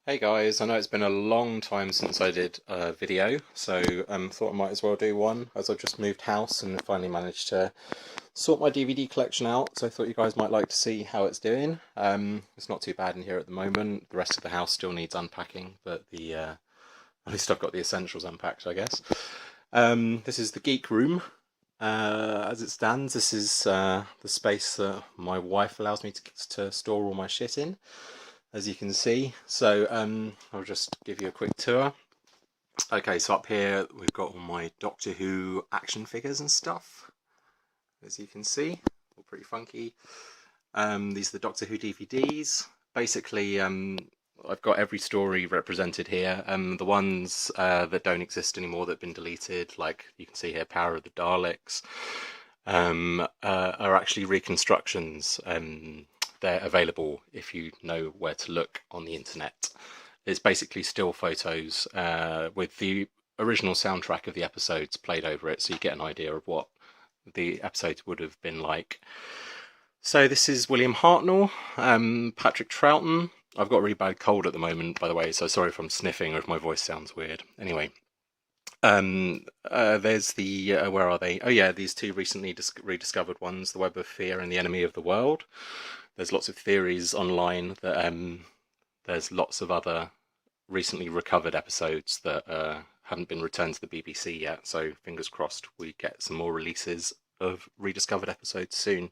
Hey guys, I know it's been a long time since I did a video, so thought I might as well do one as I've just moved house and finally managed to sort my DVD collection out, so I thought you guys might like to see how it's doing. It's not too bad in here at the moment. The rest of the house still needs unpacking, but at least I've got the essentials unpacked, I guess. This is the Geek Room. As it stands, this is the space that my wife allows me to store all my shit in, as you can see. So I'll just give you a quick tour. Okay, so up here we've got all my Doctor Who action figures and stuff, as you can see, all pretty funky. These are the Doctor Who DVDs. Basically, I've got every story represented here. The ones that don't exist anymore that have been deleted, like you can see here, Power of the Daleks, are actually reconstructions. They're available if you know where to look on the internet. It's basically still photos with the original soundtrack of the episodes played over it, so you get an idea of what the episodes would have been like. So this is William Hartnell, Patrick Troughton. I've got a really bad cold at the moment, by the way, so sorry if I'm sniffing or if my voice sounds weird. Anyway, there's the where are they? Oh yeah, these two recently rediscovered ones: the Web of Fear and the Enemy of the World. There's lots of theories online that there's lots of other recently recovered episodes that haven't been returned to the BBC yet. So fingers crossed we get some more releases of rediscovered episodes soon.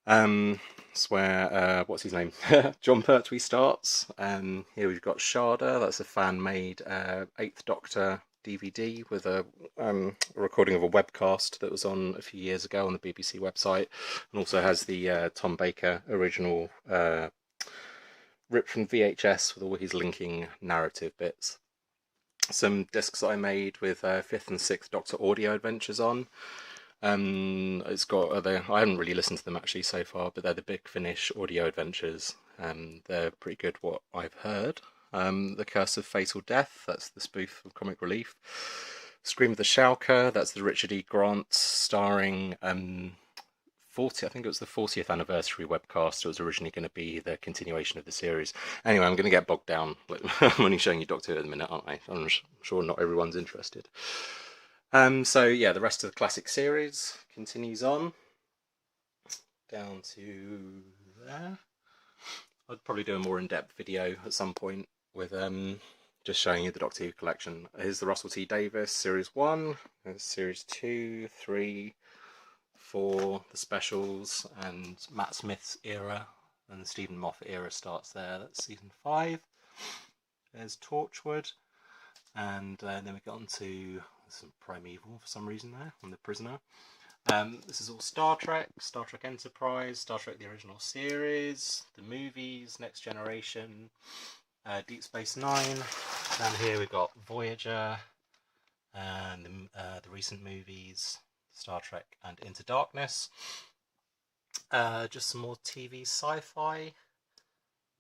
It's where what's his name? John Pertwee starts. Here we've got Sharda. That's a fan-made Eighth Doctor DVD with a recording of a webcast that was on a few years ago on the BBC website, and also has the Tom Baker original ripped from VHS with all his linking narrative bits. Some discs that I made with Fifth and Sixth Doctor audio adventures on. It's got I haven't really listened to them actually so far, but they're the Big Finish audio adventures. They're pretty good, what I've heard. The Curse of Fatal Death, that's the spoof of Comic Relief. Scream of the Shauker, that's the Richard E. Grant starring 40, I think it was the 40th anniversary webcast. It was originally going to be the continuation of the series. Anyway, I'm going to get bogged down. I'm only showing you Doctor Who at the minute, aren't I? I'm sure not everyone's interested. So yeah, the rest of the classic series continues on down to there. I'd probably do a more in-depth video at some point with just showing you the Doctor Who collection. Here's the Russell T Davies Series 1, Series 2, 3, 4, the specials, and Matt Smith's era, and the Stephen Moffat era starts there. That's Season 5. There's Torchwood, and then we get on to some Primeval for some reason there, on The Prisoner. This is all Star Trek Enterprise, Star Trek the original series, the movies, Next Generation, Deep Space Nine. Down here we've got Voyager, and the recent movies, Star Trek and Into Darkness. Just some more TV sci-fi.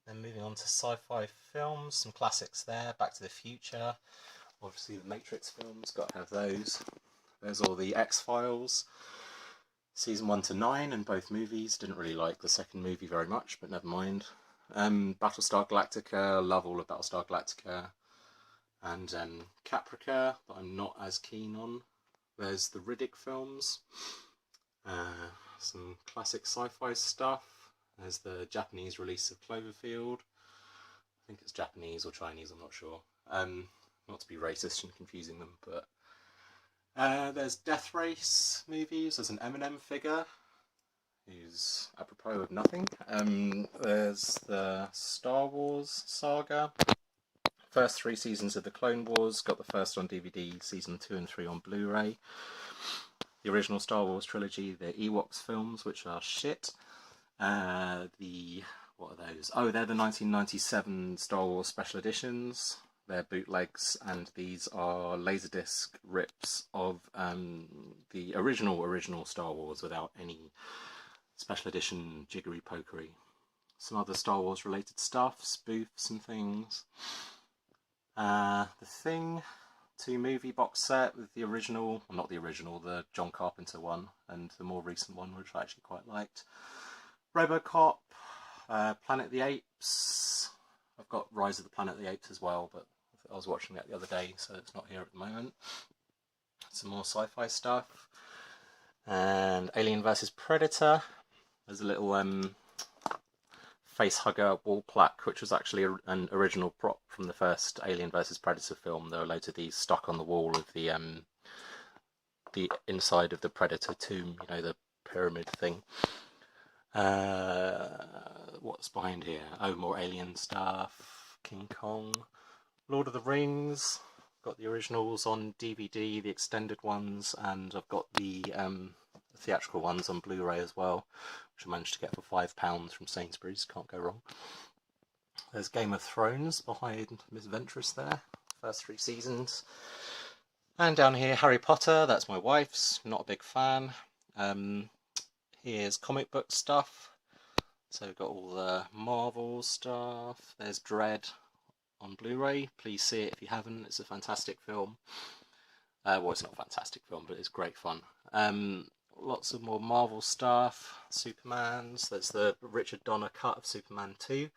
Then moving on to sci-fi films, some classics there, Back to the Future. Obviously the Matrix films, got to have those. There's all the X-Files, season 1 to 9, and both movies. Didn't really like the second movie very much, but never mind. Battlestar Galactica, love all of Battlestar Galactica. And Caprica, that I'm not as keen on. There's the Riddick films. Some classic sci-fi stuff. There's the Japanese release of Cloverfield. I think it's Japanese or Chinese, I'm not sure. Not to be racist and confusing them, but there's Death Race movies. There's an Eminem figure who's apropos of nothing. There's the Star Wars saga. First 3 seasons of the Clone Wars. Got the first on DVD, season 2 and 3 on Blu-ray. The original Star Wars trilogy, the Ewoks films, which are shit. What are those? Oh, they're the 1997 Star Wars special editions. They're bootlegs, and these are Laserdisc rips of the original Star Wars without any special edition jiggery pokery. Some other Star Wars related stuff, spoofs and things. The Thing 2 movie box set with the original, well, not the original, the John Carpenter one, and the more recent one, which I actually quite liked. RoboCop, Planet of the Apes, I've got Rise of the Planet of the Apes as well, but I was watching that the other day, so it's not here at the moment. Some more sci-fi stuff. And Alien vs Predator. There's a little face hugger wall plaque, which was actually an original prop from the first Alien vs Predator film. There are loads of these stuck on the wall of the inside of the Predator tomb, you know, the pyramid thing. What's behind here? Oh, more Alien stuff. King Kong. Lord of the Rings. Got the originals on DVD, the extended ones, and I've got the theatrical ones on Blu-ray as well, which I managed to get for £5 from Sainsbury's. Can't go wrong. There's Game of Thrones behind Miss Ventress there, first 3 seasons. And down here, Harry Potter, that's my wife's, not a big fan. Here's comic book stuff. So we've got all the Marvel stuff. There's Dread on Blu-ray. Please see it if you haven't. It's a fantastic film. Well, it's not a fantastic film, but it's great fun. Lots of more Marvel stuff. Supermans. There's the Richard Donner cut of Superman 2.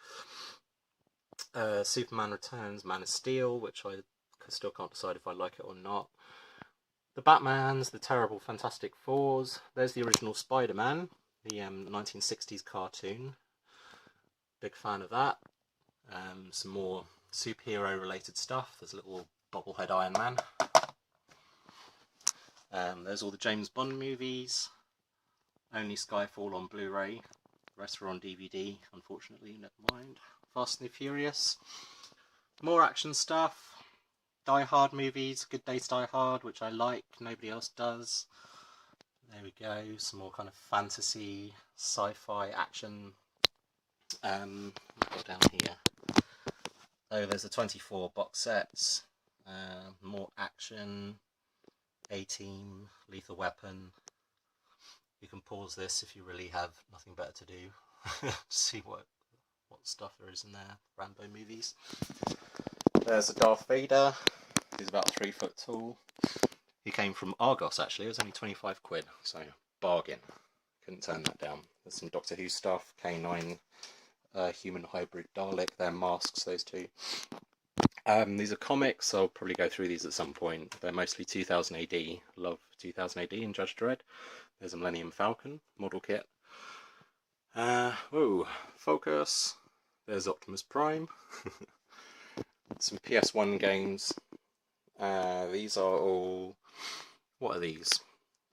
Superman Returns, Man of Steel, which I still can't decide if I like it or not. The Batmans, the terrible Fantastic Fours. There's the original Spider-Man, the 1960s cartoon. Big fan of that. Some more superhero related stuff. There's a little bobblehead Iron Man. There's all the James Bond movies. Only Skyfall on Blu-ray. The rest are on DVD, unfortunately, never mind. Fast and the Furious. More action stuff. Die Hard movies, Good Day to Die Hard, which I like, nobody else does. There we go, some more kind of fantasy, sci-fi action. We've got down here. Oh, there's the 24 box sets. More action, A-Team, Lethal Weapon. You can pause this if you really have nothing better to do. See what stuff there is in there. Rambo movies. There's a Darth Vader. He's about 3 foot tall. He came from Argos actually. It was only 25 quid, so bargain. Couldn't turn that down. There's some Doctor Who stuff. K9, human hybrid Dalek. They're masks, those two. These are comics. I'll probably go through these at some point. They're mostly 2000 AD. Love 2000 AD and Judge Dredd. There's a Millennium Falcon model kit. Whoa, focus. There's Optimus Prime. Some PS1 games. These are all... What are these?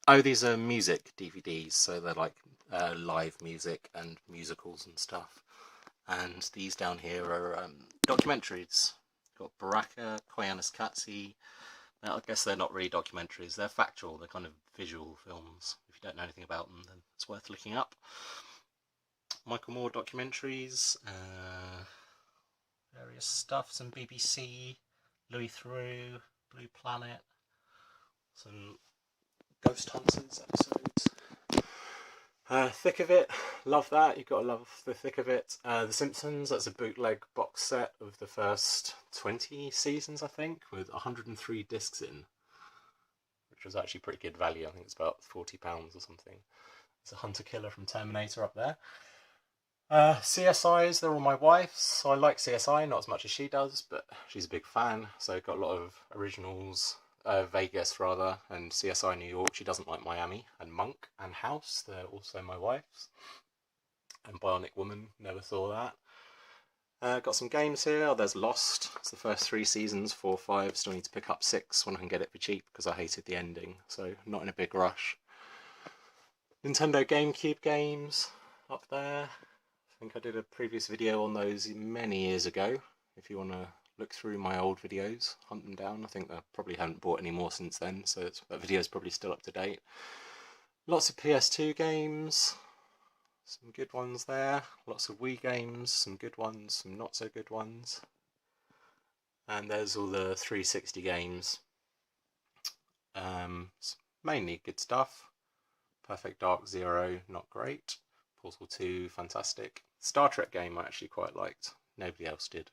Oh, these are music DVDs, so they're like live music and musicals and stuff. And these down here are documentaries. Got Baraka, Koyaanisqatsi. Now, I guess they're not really documentaries, they're factual, they're kind of visual films. If you don't know anything about them, then it's worth looking up. Michael Moore documentaries, various stuff, some BBC, Louis Theroux, Blue Planet, some Ghost Hunters episodes. Thick of It, love that, you've got to love the thick of it. The Simpsons, that's a bootleg box set of the first 20 seasons, I think, with 103 discs in, which was actually pretty good value. I think it's about £40 or something. There's a Hunter Killer from Terminator up there. CSIs, they're all my wife's, so I like CSI, not as much as she does, but she's a big fan, so got a lot of originals, Vegas rather, and CSI New York. She doesn't like Miami, and Monk and House, they're also my wife's. And Bionic Woman, never saw that. Got some games here. Oh, there's Lost, it's the first 3 seasons, 4, 5, still need to pick up 6 when I can get it for cheap, because I hated the ending, so not in a big rush. Nintendo GameCube games, up there. I think I did a previous video on those many years ago. If you want to look through my old videos, hunt them down. I think I probably haven't bought any more since then, so that video is probably still up to date. Lots of PS2 games, some good ones there. Lots of Wii games, some good ones, some not so good ones. And there's all the 360 games. Mainly good stuff. Perfect Dark Zero, not great. Portal 2, fantastic. Star Trek game I actually quite liked. Nobody else did.